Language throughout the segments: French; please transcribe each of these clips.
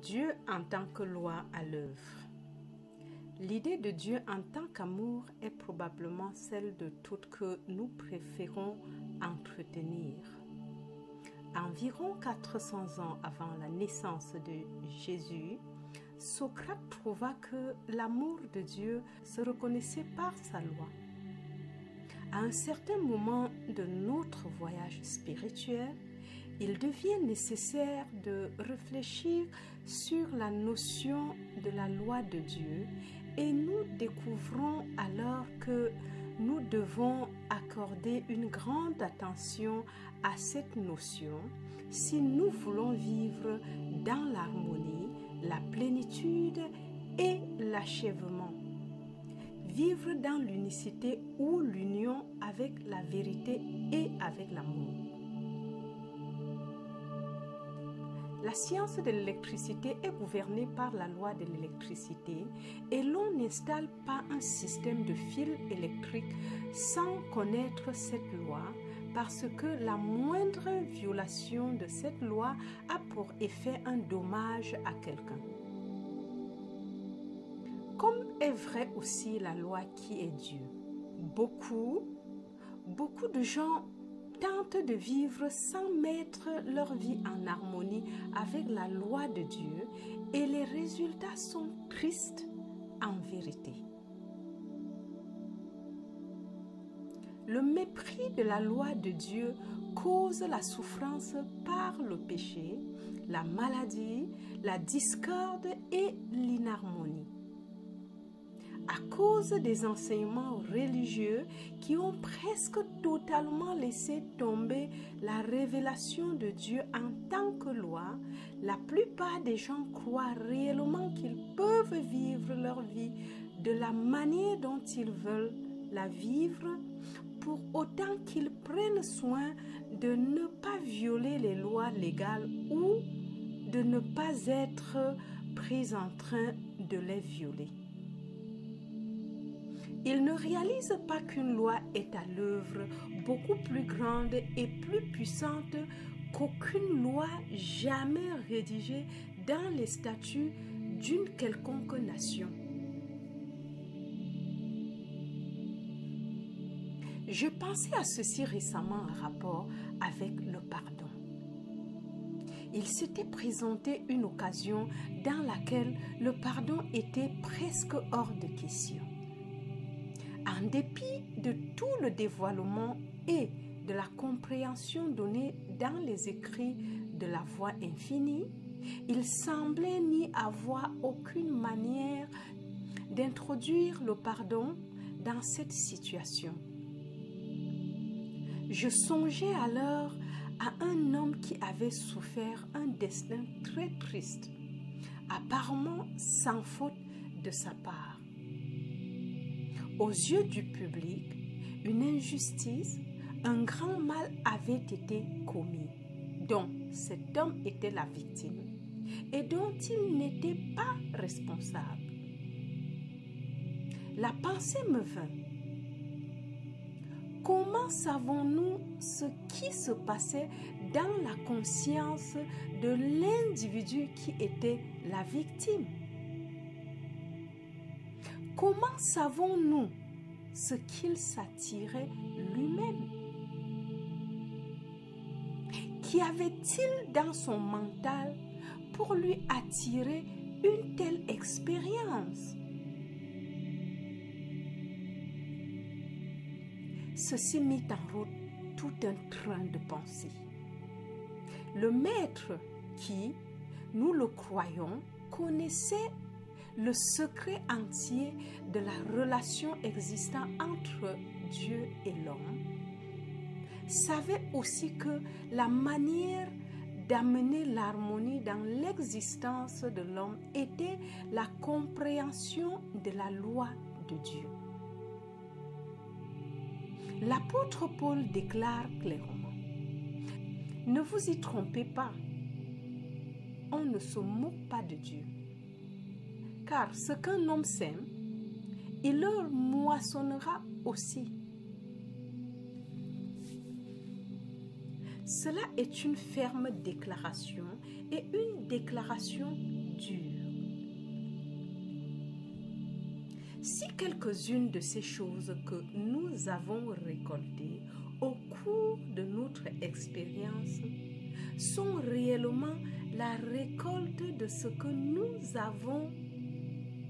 Dieu en tant que loi à l'œuvre. L'idée de Dieu en tant qu'amour est probablement celle de toutes que nous préférons entretenir. Environ 400 ans avant la naissance de Jésus, Socrate prouva que l'amour de Dieu se reconnaissait par sa loi. À un certain moment de notre voyage spirituel, il devient nécessaire de réfléchir sur la notion de la loi de Dieu et nous découvrons alors que nous devons accorder une grande attention à cette notion si nous voulons vivre dans l'harmonie, la plénitude et l'achèvement. Vivre dans l'unicité ou l'union avec la vérité et avec l'amour. La science de l'électricité est gouvernée par la loi de l'électricité et l'on n'installe pas un système de fils électriques sans connaître cette loi parce que la moindre violation de cette loi a pour effet un dommage à quelqu'un. Comme est vrai aussi la loi qui est Dieu. Beaucoup de gens tentent de vivre sans mettre leur vie en harmonie avec la loi de Dieu et les résultats sont tristes en vérité. Le mépris de la loi de Dieu cause la souffrance par le péché, la maladie, la discorde et l'inharmonie. À cause des enseignements religieux qui ont presque totalement laissé tomber la révélation de Dieu en tant que loi, la plupart des gens croient réellement qu'ils peuvent vivre leur vie de la manière dont ils veulent la vivre, pour autant qu'ils prennent soin de ne pas violer les lois légales ou de ne pas être pris en train de les violer. Ils ne réalisent pas qu'une loi est à l'œuvre beaucoup plus grande et plus puissante qu'aucune loi jamais rédigée dans les statuts d'une quelconque nation. Je pensais à ceci récemment en rapport avec le pardon. Il s'était présenté une occasion dans laquelle le pardon était presque hors de question. En dépit de tout le dévoilement et de la compréhension donnée dans les écrits de la voix infinie, il semblait n'y avoir aucune manière d'introduire le pardon dans cette situation. Je songeais alors à un homme qui avait souffert un destin très triste, apparemment sans faute de sa part. Aux yeux du public, une injustice, un grand mal avait été commis, dont cet homme était la victime et dont il n'était pas responsable. La pensée me vint. Comment savons-nous ce qui se passait dans la conscience de l'individu qui était la victime? Comment savons-nous ce qu'il s'attirait lui-même? Qu'y avait-il dans son mental pour lui attirer une telle expérience? Ceci mit en route tout un train de pensée. Le maître qui, nous le croyons, connaissait le secret entier de la relation existant entre Dieu et l'homme, savait aussi que la manière d'amener l'harmonie dans l'existence de l'homme était la compréhension de la loi de Dieu. L'apôtre Paul déclare clairement: « Ne vous y trompez pas, on ne se moque pas de Dieu. Car ce qu'un homme sème, il le moissonnera aussi. » Cela est une ferme déclaration et une déclaration dure. Si quelques-unes de ces choses que nous avons récoltées au cours de notre expérience sont réellement la récolte de ce que nous avons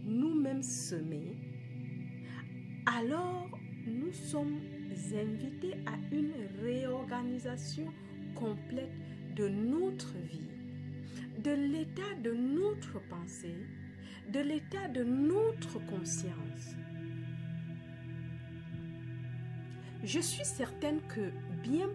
nous-mêmes semé, alors nous sommes invités à une réorganisation complète de notre vie, de l'état de notre pensée, de l'état de notre conscience. Je suis certaine que bien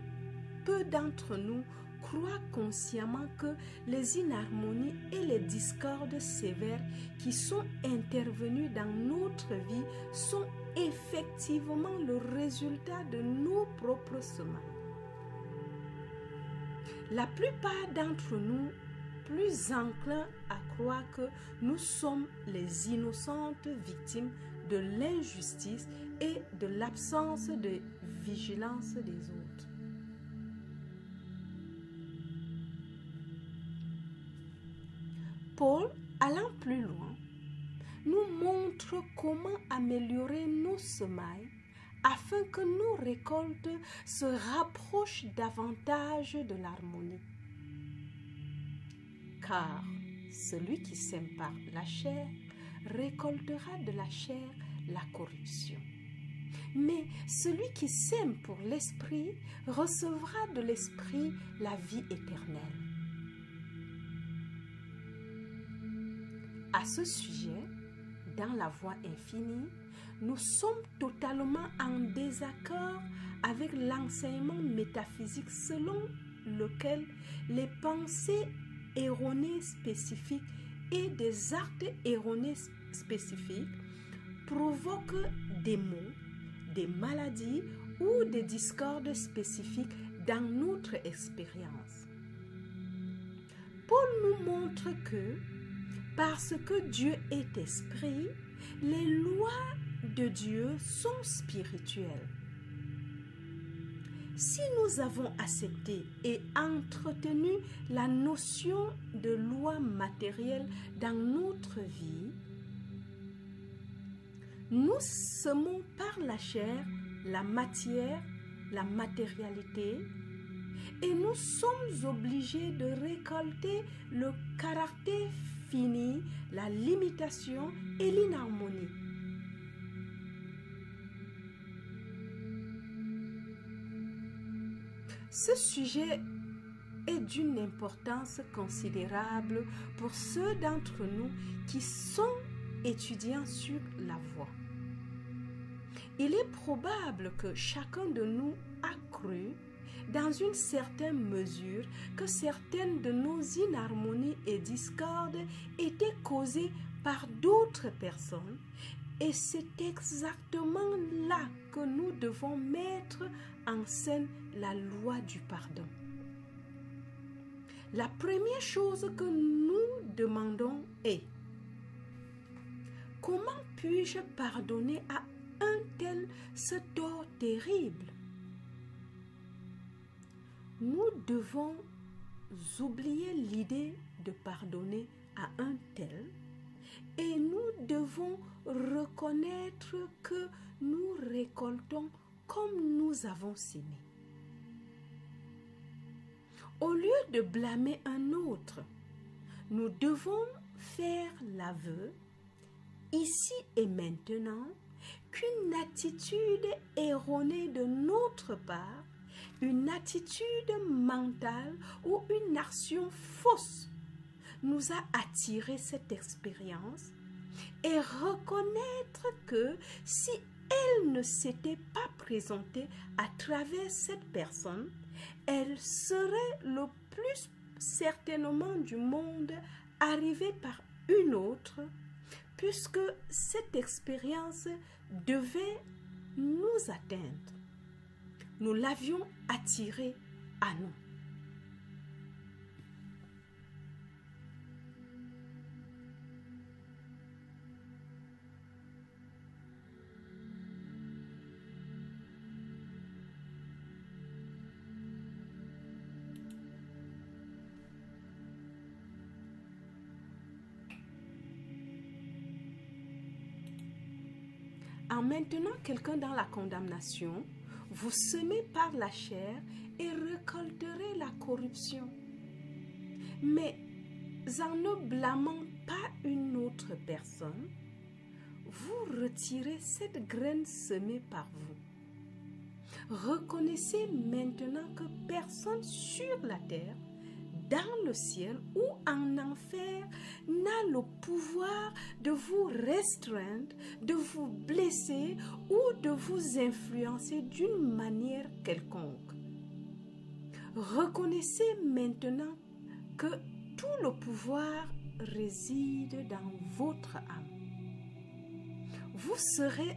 peu d'entre nous croient consciemment que les inharmonies et les discordes sévères qui sont intervenus dans notre vie sont effectivement le résultat de nos propres semailles. La plupart d'entre nous, plus enclins à croire que nous sommes les innocentes victimes de l'injustice et de l'absence de vigilance des autres. Paul, allant plus loin, nous montre comment améliorer nos semailles afin que nos récoltes se rapprochent davantage de l'harmonie. Car celui qui sème par la chair récoltera de la chair la corruption. Mais celui qui sème pour l'esprit recevra de l'esprit la vie éternelle. À ce sujet, dans la voie infinie, nous sommes totalement en désaccord avec l'enseignement métaphysique selon lequel les pensées erronées spécifiques et des actes erronés spécifiques provoquent des maux, des maladies ou des discordes spécifiques dans notre expérience. Paul nous montre que parce que Dieu est esprit, les lois de Dieu sont spirituelles. Si nous avons accepté et entretenu la notion de loi matérielle dans notre vie, nous semons par la chair, la matière, la matérialité, et nous sommes obligés de récolter le caractère fini, la limitation et l'inharmonie. Ce sujet est d'une importance considérable pour ceux d'entre nous qui sont étudiants sur la voie. Il est probable que chacun de nous a cru, dans une certaine mesure, que certaines de nos inharmonies et discordes étaient causées par d'autres personnes, et c'est exactement là que nous devons mettre en scène la loi du pardon. La première chose que nous demandons est: comment puis-je pardonner à un tel ce tort terrible? Nous devons oublier l'idée de pardonner à un tel et nous devons reconnaître que nous récoltons comme nous avons semé. Au lieu de blâmer un autre, nous devons faire l'aveu, ici et maintenant, qu'une attitude erronée de notre part, une attitude mentale ou une action fausse nous a attiré cette expérience, et reconnaître que si elle ne s'était pas présentée à travers cette personne, elle serait le plus certainement du monde arrivée par une autre, puisque cette expérience devait nous atteindre. Nous l'avions attirée à nous. En maintenant quelqu'un dans la condamnation, vous semez par la chair et récolterez la corruption. Mais en ne blâmant pas une autre personne, vous retirez cette graine semée par vous. Reconnaissez maintenant que personne sur la terre, dans le ciel ou en enfer n'a le pouvoir de vous restreindre, de vous blesser ou de vous influencer d'une manière quelconque. Reconnaissez maintenant que tout le pouvoir réside dans votre âme. Vous serez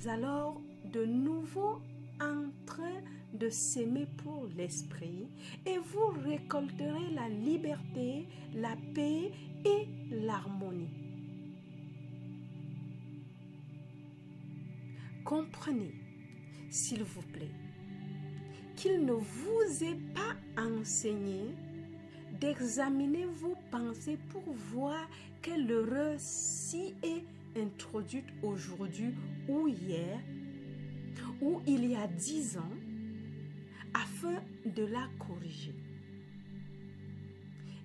alors de nouveau en train de s'aimer pour l'esprit et vous récolterez la liberté, la paix et l'harmonie. Comprenez, s'il vous plaît, qu'il ne vous est pas enseigné d'examiner vos pensées pour voir quelle erreur s'y est introduite aujourd'hui ou hier ou il y a 10 ans, afin de la corriger.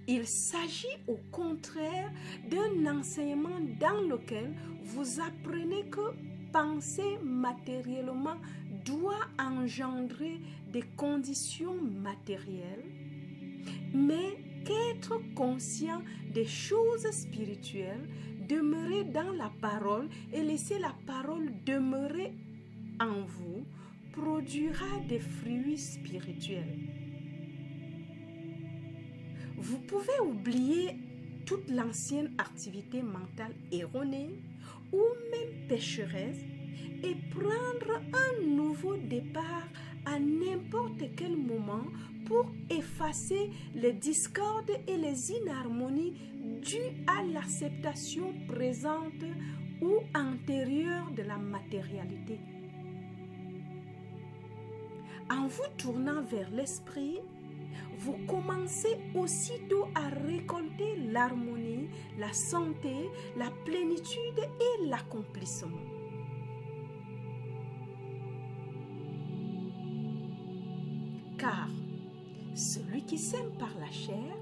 Il s'agit au contraire d'un enseignement dans lequel vous apprenez que penser matériellement doit engendrer des conditions matérielles, mais qu'être conscient des choses spirituelles, demeurer dans la parole et laisser la parole demeurer en vous, produira des fruits spirituels. Vous pouvez oublier toute l'ancienne activité mentale erronée ou même pécheresse et prendre un nouveau départ à n'importe quel moment pour effacer les discordes et les inharmonies dues à l'acceptation présente ou antérieure de la matérialité. En vous tournant vers l'esprit, vous commencez aussitôt à récolter l'harmonie, la santé, la plénitude et l'accomplissement. Car celui qui sème par la chair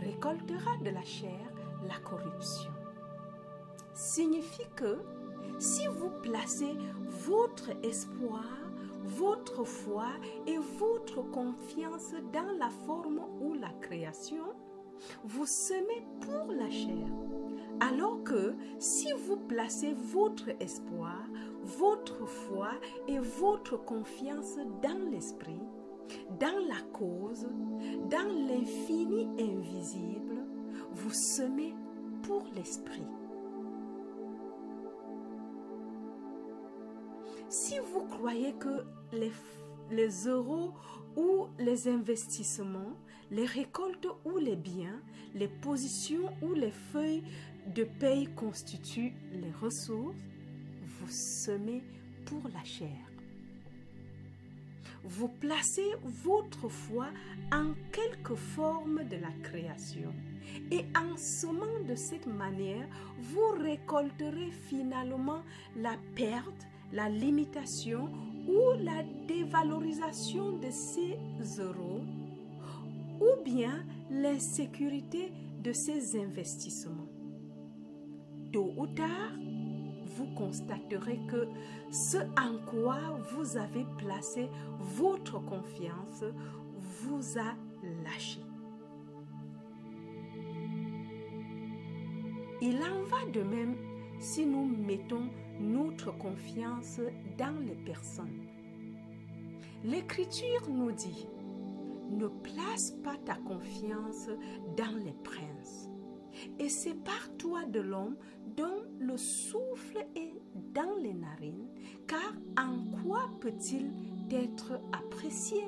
récoltera de la chair la corruption. Signifie que si vous placez votre espoir, votre foi et votre confiance dans la forme ou la création, vous semez pour la chair. Alors que si vous placez votre espoir, votre foi et votre confiance dans l'esprit, dans la cause, dans l'infini invisible, vous semez pour l'esprit. Si vous croyez que les euros ou les investissements, les récoltes ou les biens, les positions ou les feuilles de paye constituent les ressources, vous semez pour la chair. Vous placez votre foi en quelque forme de la création et en semant de cette manière, vous récolterez finalement la perte, la limitation ou la dévalorisation de ces euros ou bien l'insécurité de ces investissements. Tôt ou tard, vous constaterez que ce en quoi vous avez placé votre confiance vous a lâché. Il en va de même si nous mettons notre confiance dans les personnes. L'Écriture nous dit: ne place pas ta confiance dans les princes et sépare-toi de l'homme dont le souffle est dans les narines, car en quoi peut-il être apprécié?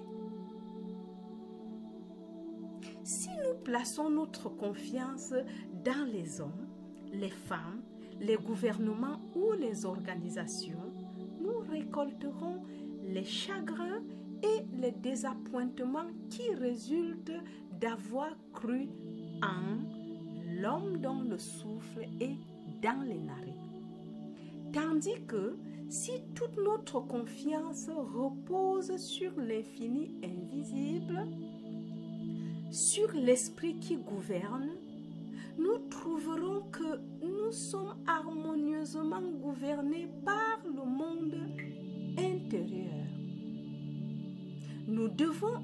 Si nous plaçons notre confiance dans les hommes, les femmes, les gouvernements ou les organisations, nous récolterons les chagrins et les désappointements qui résultent d'avoir cru en l'homme dont le souffle est dans les narines. Tandis que si toute notre confiance repose sur l'infini invisible, sur l'esprit qui gouverne, nous trouverons que nous sommes harmonieusement gouvernés par le monde intérieur. Nous devons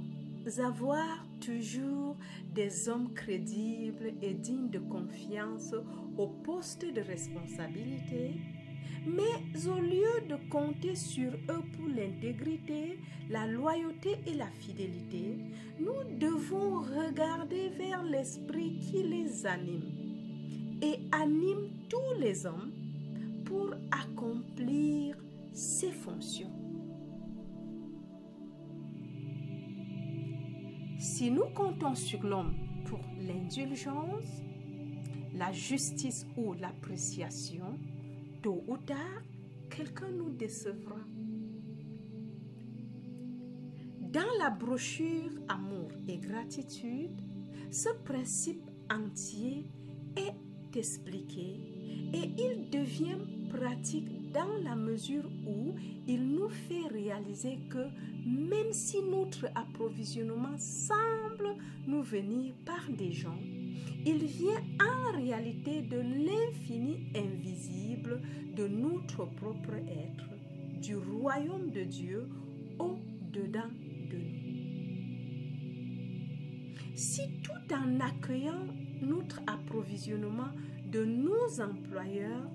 avoir toujours des hommes crédibles et dignes de confiance au poste de responsabilité, mais au lieu de compter sur eux pour l'intégrité, la loyauté et la fidélité, nous devons regarder vers l'esprit qui les anime et anime tous les hommes pour accomplir ses fonctions. Si nous comptons sur l'homme pour l'indulgence, la justice ou l'appréciation, tôt ou tard, quelqu'un nous décevra. Dans la brochure Amour et gratitude, ce principe entier est expliqué et il devient pratique dans la mesure où il nous fait réaliser que même si notre approvisionnement semble nous venir par des gens, il vient en réalité de l'infini invisible de notre propre être, du royaume de Dieu au-dedans de nous. Si tout en accueillant notre approvisionnement de nos employeurs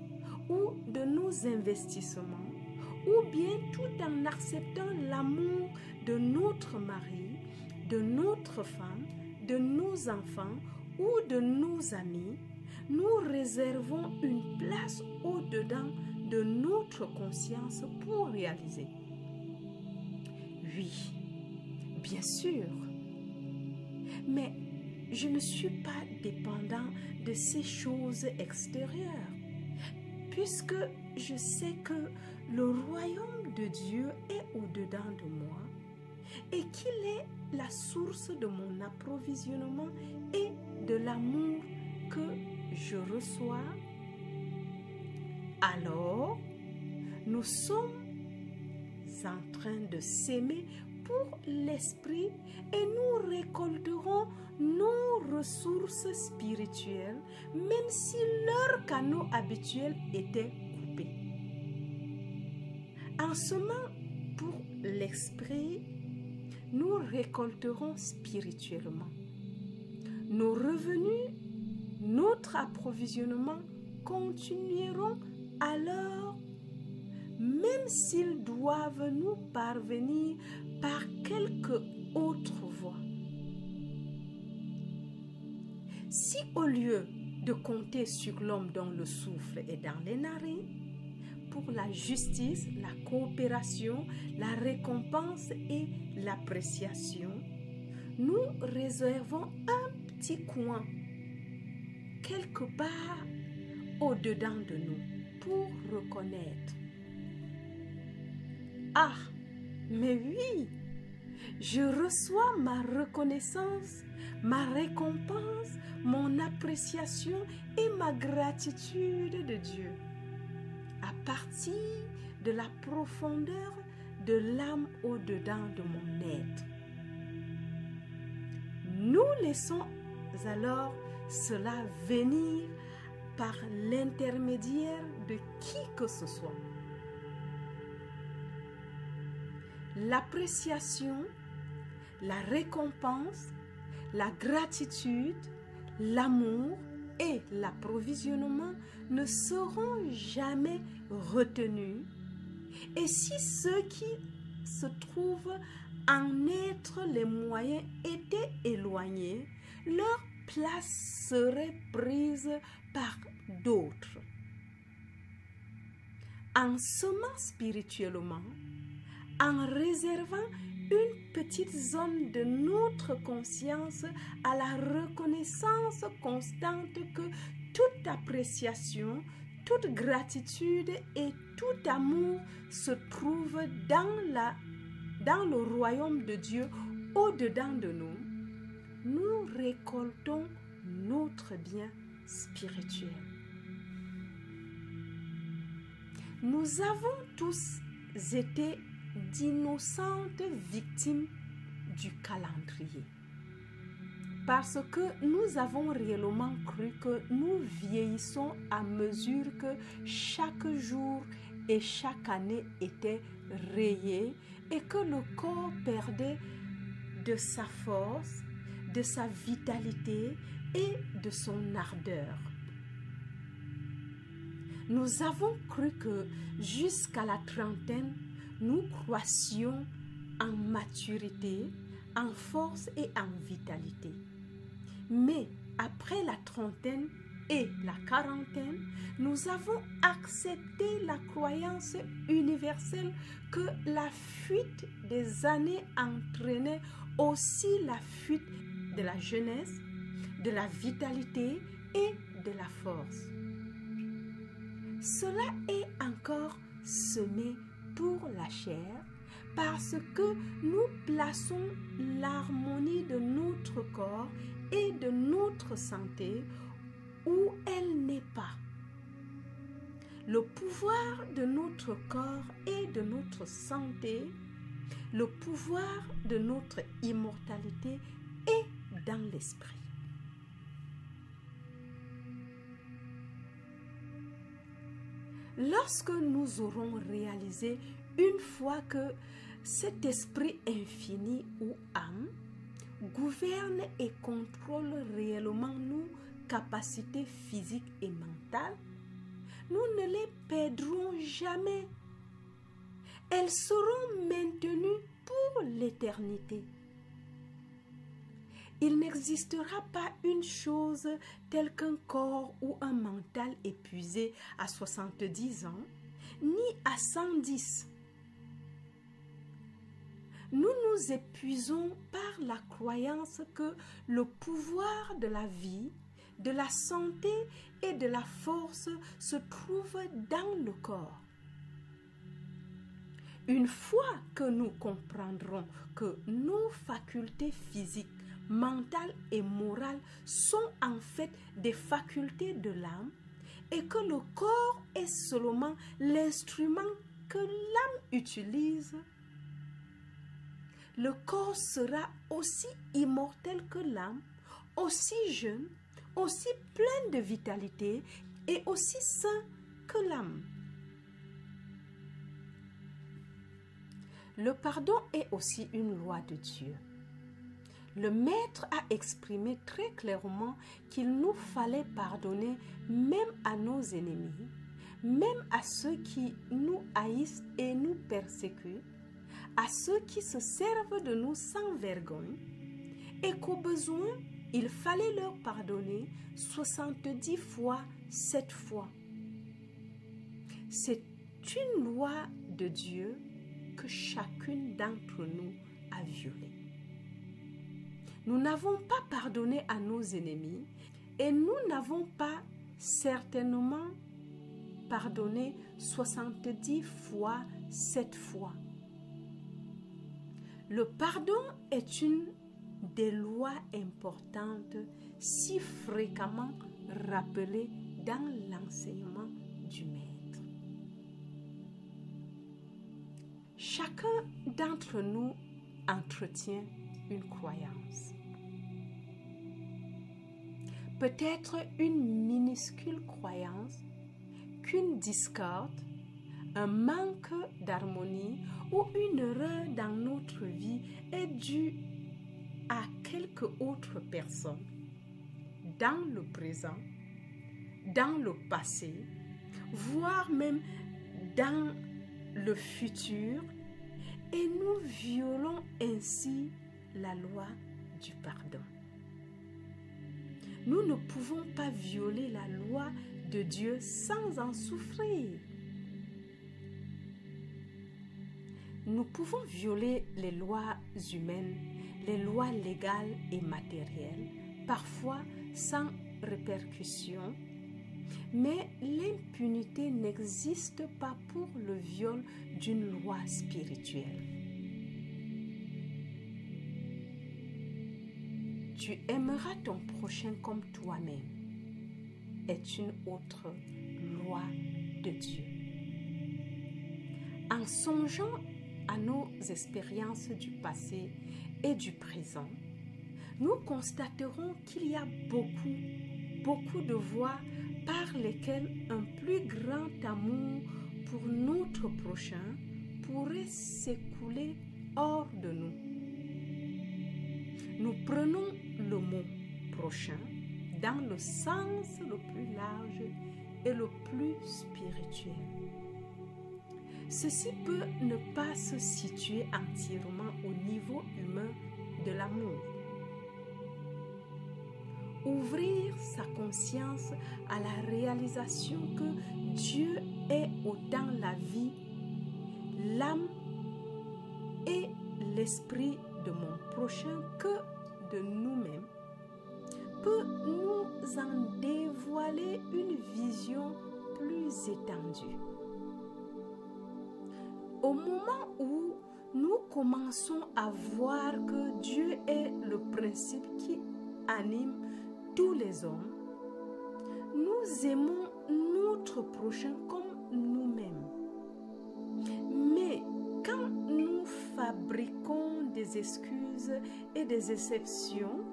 ou de nos investissements, ou bien tout en acceptant l'amour de notre mari, de notre femme, de nos enfants ou de nos amis, nous réservons une place au-dedans de notre conscience pour réaliser. Oui, bien sûr, mais je ne suis pas dépendant de ces choses extérieures, puisque je sais que le royaume de Dieu est au-dedans de moi et qu'il est la source de mon approvisionnement et de l'amour que je reçois. Alors, nous sommes en train de s'aimer pour l'esprit et nous récolterons nos ressources spirituelles, même si leurs canaux habituels étaient coupés. En semant pour l'esprit, nous récolterons spirituellement. Nos revenus, notre approvisionnement continueront alors, même s'ils doivent nous parvenir par quelque autre voie. Si au lieu de compter sur l'homme dont le souffle est dans les narines, pour la justice, la coopération, la récompense et l'appréciation, nous réservons un petit coin quelque part au-dedans de nous pour reconnaître. Ah, mais oui, je reçois ma reconnaissance, ma récompense, mon appréciation et ma gratitude de Dieu à partir de la profondeur de l'âme au-dedans de mon être. Nous laissons alors cela venir par l'intermédiaire de qui que ce soit. L'appréciation, la récompense, la gratitude, l'amour et l'approvisionnement ne seront jamais retenus. Et si ceux qui se trouvent en être les moyens étaient éloignés, leur place serait prise par d'autres. En semant spirituellement, en réservant une petite zone de notre conscience à la reconnaissance constante que toute appréciation, toute gratitude et tout amour se trouvent dans le royaume de Dieu au-dedans de nous, nous récoltons notre bien spirituel. Nous avons tous été d'innocentes victimes du calendrier. Parce que nous avons réellement cru que nous vieillissons à mesure que chaque jour et chaque année était rayé et que le corps perdait de sa force, de sa vitalité et de son ardeur. Nous avons cru que jusqu'à la trentaine, nous croissions en maturité, en force et en vitalité. Mais après la trentaine et la quarantaine, nous avons accepté la croyance universelle que la fuite des années entraînait aussi la fuite de la jeunesse, de la vitalité et de la force. Cela est encore semé pour la chair parce que nous plaçons l'harmonie de notre corps et de notre santé où elle n'est pas. Le pouvoir de notre corps et de notre santé, le pouvoir de notre immortalité est dans l'esprit. Lorsque nous aurons réalisé une fois que cet esprit infini ou âme gouverne et contrôle réellement nos capacités physiques et mentales, nous ne les perdrons jamais. Elles seront maintenues pour l'éternité. Il n'existera pas une chose telle qu'un corps ou un mental épuisé à 70 ans, ni à 110. Nous nous épuisons par la croyance que le pouvoir de la vie, de la santé et de la force se trouve dans le corps. Une fois que nous comprendrons que nos facultés physiques, mentales et morales sont en fait des facultés de l'âme et que le corps est seulement l'instrument que l'âme utilise, le corps sera aussi immortel que l'âme, aussi jeune, aussi plein de vitalité et aussi sain que l'âme. Le pardon est aussi une loi de Dieu. Le Maître a exprimé très clairement qu'il nous fallait pardonner même à nos ennemis, même à ceux qui nous haïssent et nous persécutent, à ceux qui se servent de nous sans vergogne, et qu'au besoin, il fallait leur pardonner 70 fois 7 fois. C'est une loi de Dieu que chacune d'entre nous a violée. Nous n'avons pas pardonné à nos ennemis et nous n'avons pas certainement pardonné 70 fois 7 fois. Le pardon est une des lois importantes si fréquemment rappelées dans l'enseignement du Maître. Chacun d'entre nous entretient une croyance. Peut-être une minuscule croyance qu'une discorde, un manque d'harmonie ou une erreur dans notre vie est due à quelque autre personne, dans le présent, dans le passé, voire même dans le futur, et nous violons ainsi la loi du pardon. Nous ne pouvons pas violer la loi de Dieu sans en souffrir. Nous pouvons violer les lois humaines, les lois légales et matérielles, parfois sans répercussion, mais l'impunité n'existe pas pour le viol d'une loi spirituelle. Tu aimeras ton prochain comme toi-même est une autre loi de Dieu. En songeant à nos expériences du passé et du présent, nous constaterons qu'il y a beaucoup de voies par lesquelles un plus grand amour pour notre prochain pourrait s'écouler hors de nous. Nous prenons le mot prochain dans le sens le plus large et le plus spirituel. Ceci peut ne pas se situer entièrement au niveau humain de l'amour. Ouvrir sa conscience à la réalisation que Dieu est autant la vie, l'âme et l'esprit de mon prochain que de nous-mêmes peut nous en dévoiler une vision plus étendue. Au moment où nous commençons à voir que Dieu est le principe qui anime tous les hommes, nous aimons notre prochain comme nous-mêmes. Mais quand nous fabriquons des excuses et des exceptions,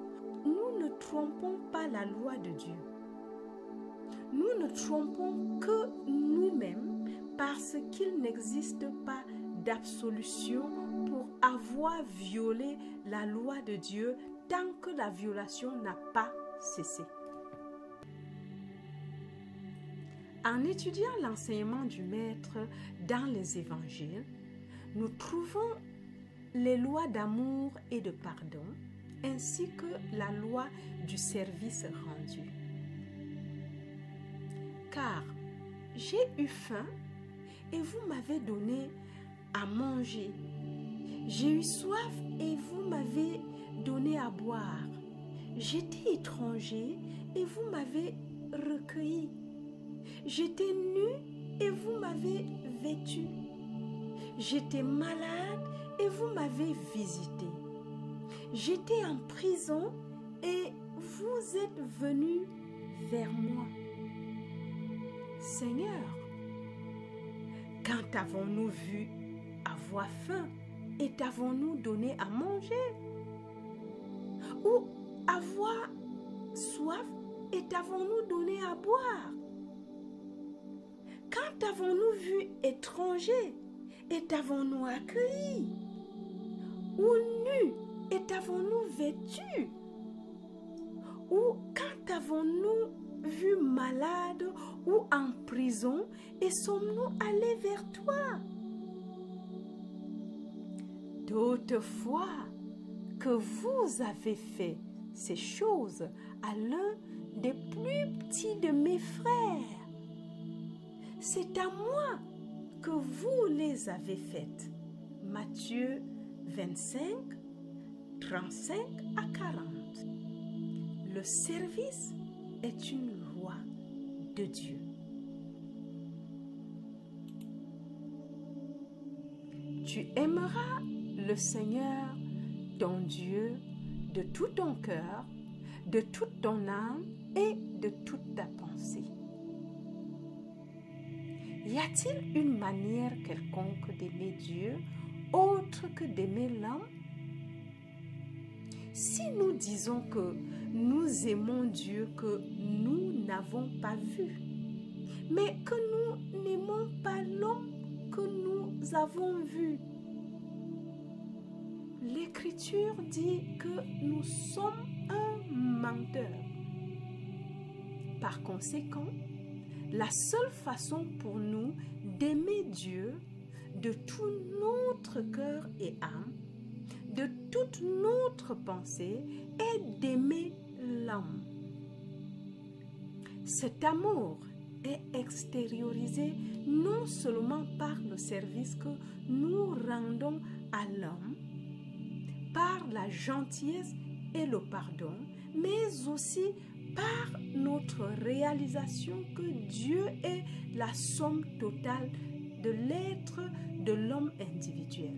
nous ne trompons pas la loi de Dieu. Nous ne trompons que nous-mêmes parce qu'il n'existe pas d'absolution pour avoir violé la loi de Dieu tant que la violation n'a pas cessé. En étudiant l'enseignement du Maître dans les évangiles, nous trouvons les lois d'amour et de pardon, ainsi que la loi du service rendu. Car j'ai eu faim et vous m'avez donné à manger. J'ai eu soif et vous m'avez donné à boire. J'étais étranger et vous m'avez recueilli. J'étais nu et vous m'avez vêtu. J'étais malade et vous m'avez visité. J'étais en prison et vous êtes venu vers moi. Seigneur, quand avons-nous vu avoir faim et t'avons-nous donné à manger? Ou avoir soif et t'avons-nous donné à boire? Quand avons-nous vu étranger et t'avons-nous accueilli? Ou nu et t'avons-nous vêtu? Ou quand avons-nous vu malade ou en prison et sommes-nous allés vers toi? Toutefois que vous avez fait ces choses à l'un des plus petits de mes frères, c'est à moi que vous les avez faites. Matthieu 25, 35 à 40. Le service est une loi de Dieu. Tu aimeras le Seigneur, ton Dieu, de tout ton cœur, de toute ton âme et de toute ta pensée. Y a-t-il une manière quelconque d'aimer Dieu autre que d'aimer l'homme? Si nous disons que nous aimons Dieu que nous n'avons pas vu, mais que nous n'aimons pas l'homme que nous avons vu, l'Écriture dit que nous sommes un menteur. Par conséquent, la seule façon pour nous d'aimer Dieu de tout notre cœur et âme, de toute notre pensée, est d'aimer l'homme. Cet amour est extériorisé non seulement par le service que nous rendons à l'homme, par la gentillesse et le pardon, mais aussi par notre réalisation que Dieu est la somme totale de l'être de l'homme individuel.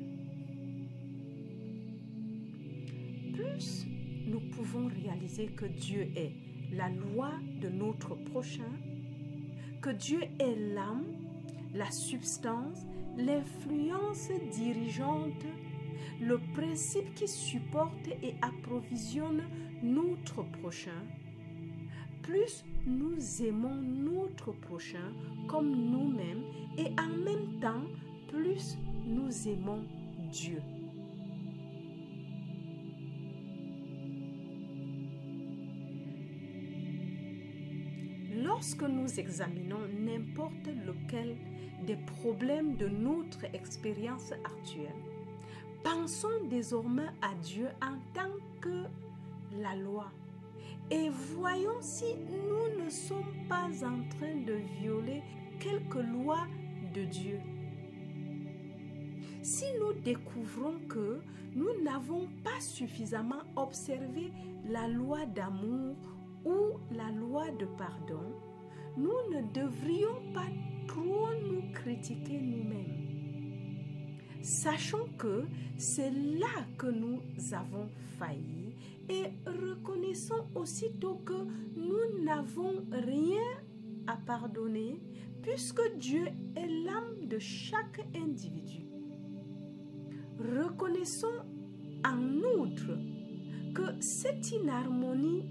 Plus nous pouvons réaliser que Dieu est la loi de notre prochain, que Dieu est l'âme, la substance, l'influence dirigeante, le principe qui supporte et approvisionne notre prochain, plus nous aimons notre prochain comme nous-mêmes et en même temps, plus nous aimons Dieu. Lorsque nous examinons n'importe lequel des problèmes de notre expérience actuelle, pensons désormais à Dieu en tant que la loi et voyons si nous ne sommes pas en train de violer quelque loi de Dieu. Si nous découvrons que nous n'avons pas suffisamment observé la loi d'amour ou la loi de pardon, nous ne devrions pas trop nous critiquer nous-mêmes. Sachons que c'est là que nous avons failli et reconnaissons aussitôt que nous n'avons rien à pardonner puisque Dieu est l'âme de chaque individu. Reconnaissons en outre que cette inharmonie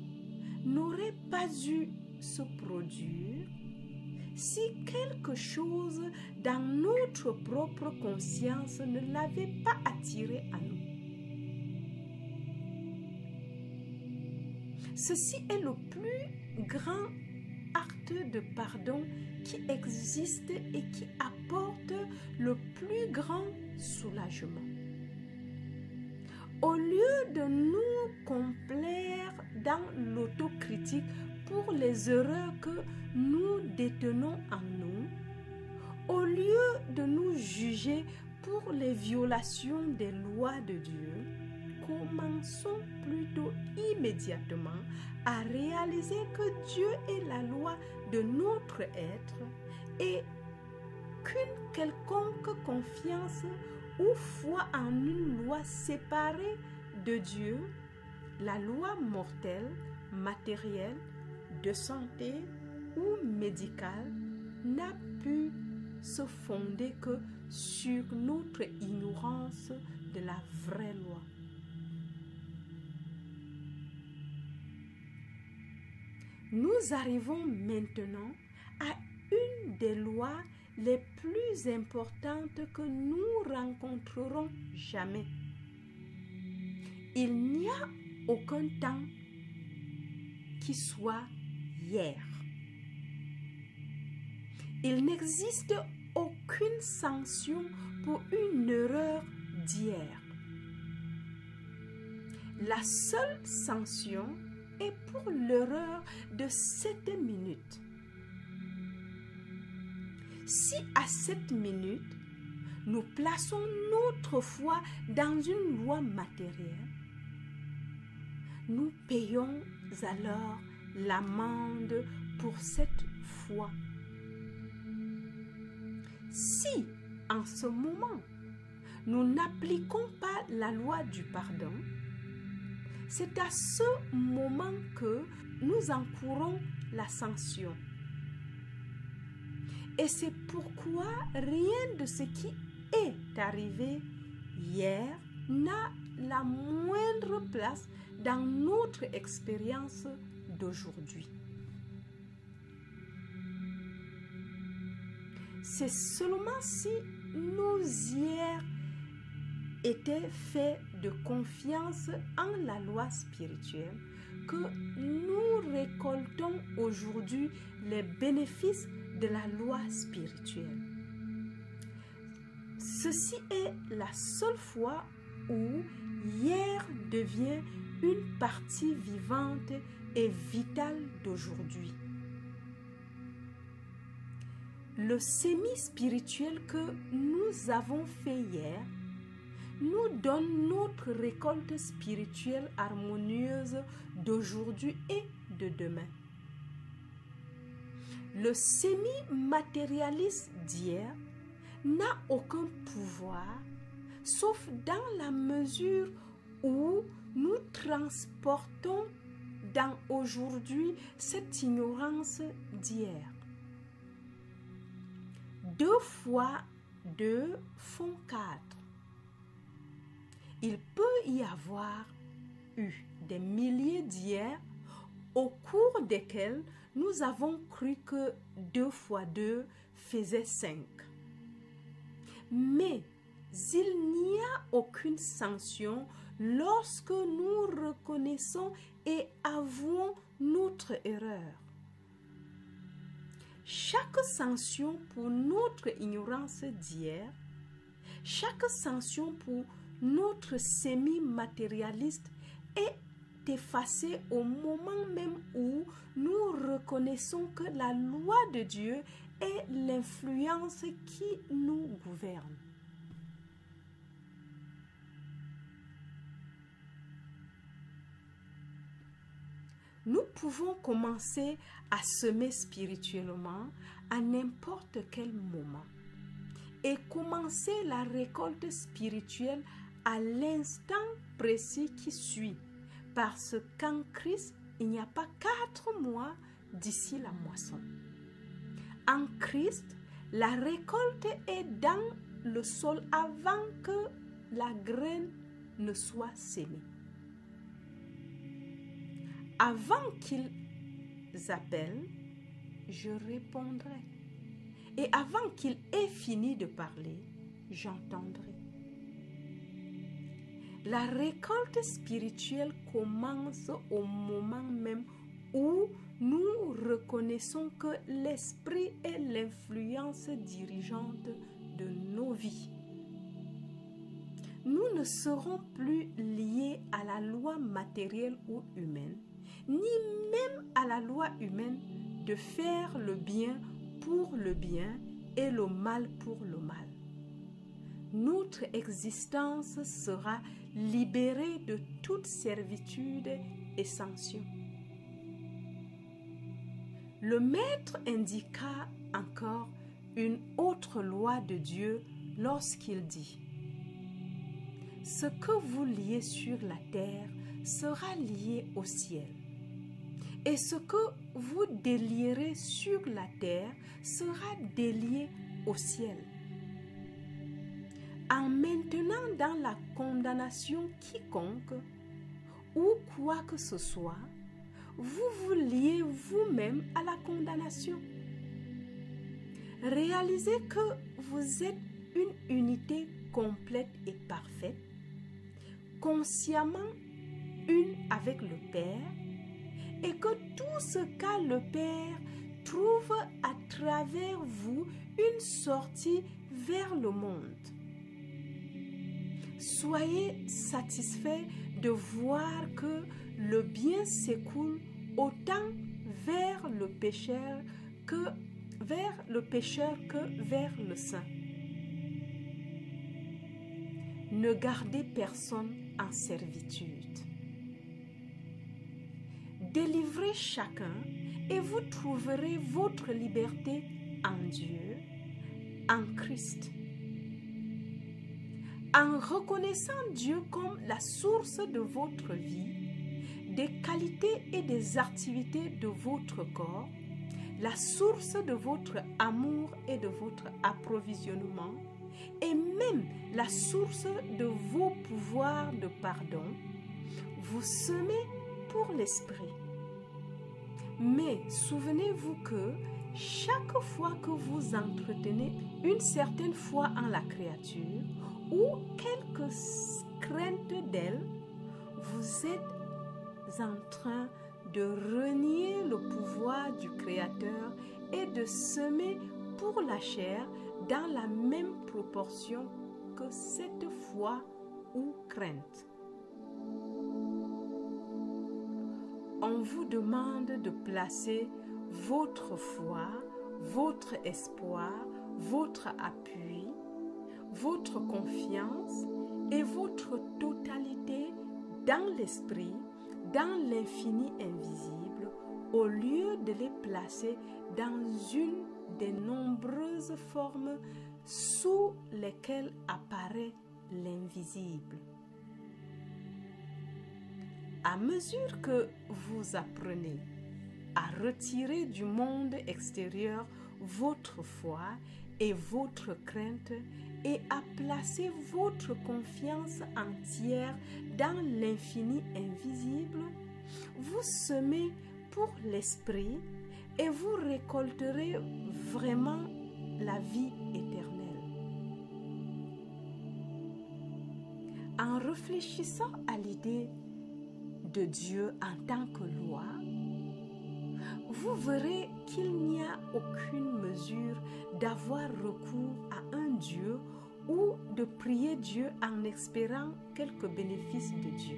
n'aurait pas dû se produire si quelque chose dans notre propre conscience ne l'avait pas attiré à nous. Ceci est le plus grand acte de pardon qui existe et qui apporte le plus grand soulagement. Au lieu de nous complaire dans l'autocritique pour les erreurs que nous détenons en nous, au lieu de nous juger pour les violations des lois de Dieu, commençons plutôt immédiatement à réaliser que Dieu est la loi de notre être et qu'une quelconque confiance ou foi en une loi séparée de Dieu, la loi mortelle, matérielle, de santé ou médicale, n'a pu se fonder que sur notre ignorance de la vraie loi. Nous arrivons maintenant à une des lois les plus importantes que nous rencontrerons jamais. Il n'y a aucun temps qui soit hier. Il n'existe aucune sanction pour une erreur d'hier. La seule sanction est pour l'erreur de cette minute. Si à cette minute, nous plaçons notre foi dans une loi matérielle, nous payons alors l'amende pour cette foi. Si, en ce moment, nous n'appliquons pas la loi du pardon, c'est à ce moment que nous encourons la sanction. Et c'est pourquoi rien de ce qui est arrivé hier n'a la moindre place dans notre expérience d'aujourd'hui. C'est seulement si nos hier étaient faits de confiance en la loi spirituelle que nous récoltons aujourd'hui les bénéfices de la loi spirituelle. Ceci est la seule fois où hier devient une partie vivante et vitale d'aujourd'hui. Le semi-spirituel que nous avons fait hier nous donne notre récolte spirituelle harmonieuse d'aujourd'hui et de demain. Le semi-matérialiste d'hier n'a aucun pouvoir, sauf dans la mesure où nous transportons dans aujourd'hui cette ignorance d'hier. 2 fois 2 font 4. Il peut y avoir eu des milliers d'hier au cours desquels nous avons cru que 2 fois 2 faisait 5. Mais il n'y a aucune sanction lorsque nous reconnaissons et avouons notre erreur. Chaque sanction pour notre ignorance d'hier, chaque sanction pour notre semi-matérialiste est effacée au moment même où nous reconnaissons que la loi de Dieu est l'influence qui nous gouverne. Nous pouvons commencer à semer spirituellement à n'importe quel moment et commencer la récolte spirituelle à l'instant précis qui suit, parce qu'en Christ, il n'y a pas 4 mois d'ici la moisson. En Christ, la récolte est dans le sol avant que la graine ne soit sémée. Avant qu'ils appellent, je répondrai. Et avant qu'ils aient fini de parler, j'entendrai. La récolte spirituelle commence au moment même où nous reconnaissons que l'esprit est l'influence dirigeante de nos vies. Nous ne serons plus liés à la loi matérielle ou humaine, ni même à la loi humaine de faire le bien pour le bien et le mal pour le mal. Notre existence sera libérée de toute servitude et sanction. Le Maître indiqua encore une autre loi de Dieu lorsqu'il dit: « Ce que vous liez sur la terre sera lié au ciel. Et ce que vous délierez sur la terre sera délié au ciel. » En maintenant dans la condamnation quiconque ou quoi que ce soit, vous vous liez vous-même à la condamnation. Réalisez que vous êtes une unité complète et parfaite, consciemment une avec le Père, et que tout ce qu'a le Père trouve à travers vous une sortie vers le monde. Soyez satisfaits de voir que le bien s'écoule autant vers le pécheur que vers le saint. Ne gardez personne en servitude. Délivrez chacun et vous trouverez votre liberté en Dieu, en Christ. En reconnaissant Dieu comme la source de votre vie, des qualités et des activités de votre corps, la source de votre amour et de votre approvisionnement, et même la source de vos pouvoirs de pardon, vous semez pour l'esprit. Mais souvenez-vous que chaque fois que vous entretenez une certaine foi en la créature ou quelques craintes d'elle, vous êtes en train de renier le pouvoir du Créateur et de semer pour la chair dans la même proportion que cette foi ou crainte. On vous demande de placer votre foi, votre espoir, votre appui, votre confiance et votre totalité dans l'esprit, dans l'infini invisible, au lieu de les placer dans une des nombreuses formes sous lesquelles apparaît l'invisible. À mesure que vous apprenez à retirer du monde extérieur votre foi et votre crainte et à placer votre confiance entière dans l'infini invisible, vous semez pour l'esprit et vous récolterez vraiment la vie éternelle. En réfléchissant à l'idée de Dieu en tant que loi, vous verrez qu'il n'y a aucune mesure d'avoir recours à un Dieu ou de prier Dieu en espérant quelques bénéfices de Dieu.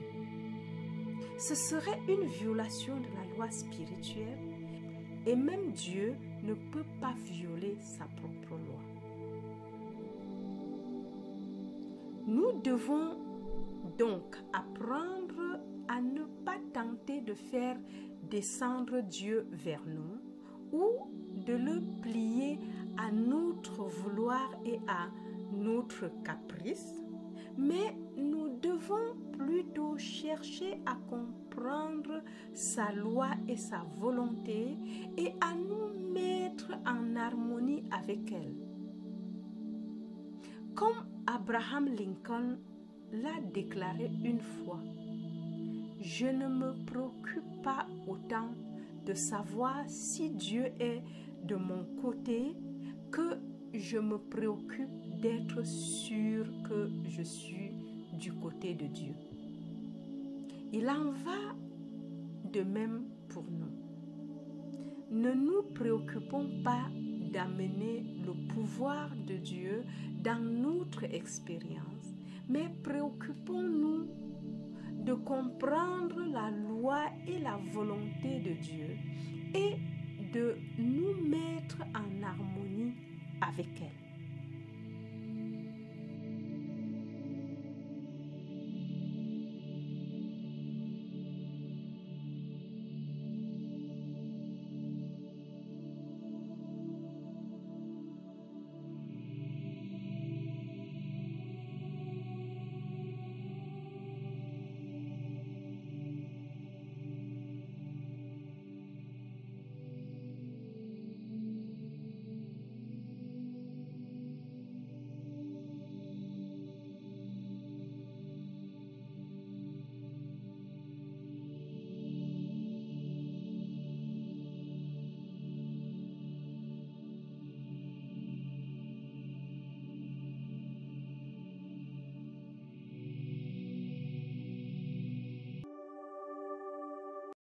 Ce serait une violation de la loi spirituelle et même Dieu ne peut pas violer sa propre loi. Nous devons donc apprendre à ne pas tenter de faire descendre Dieu vers nous ou de le plier à notre vouloir et à notre caprice, mais nous devons plutôt chercher à comprendre sa loi et sa volonté et à nous mettre en harmonie avec elle. Comme Abraham Lincoln l'a déclaré une fois, je ne me préoccupe pas autant de savoir si Dieu est de mon côté que je me préoccupe d'être sûr que je suis du côté de Dieu. Il en va de même pour nous. Ne nous préoccupons pas d'amener le pouvoir de Dieu dans notre expérience, mais préoccupons-nous de comprendre la loi et la volonté de Dieu et de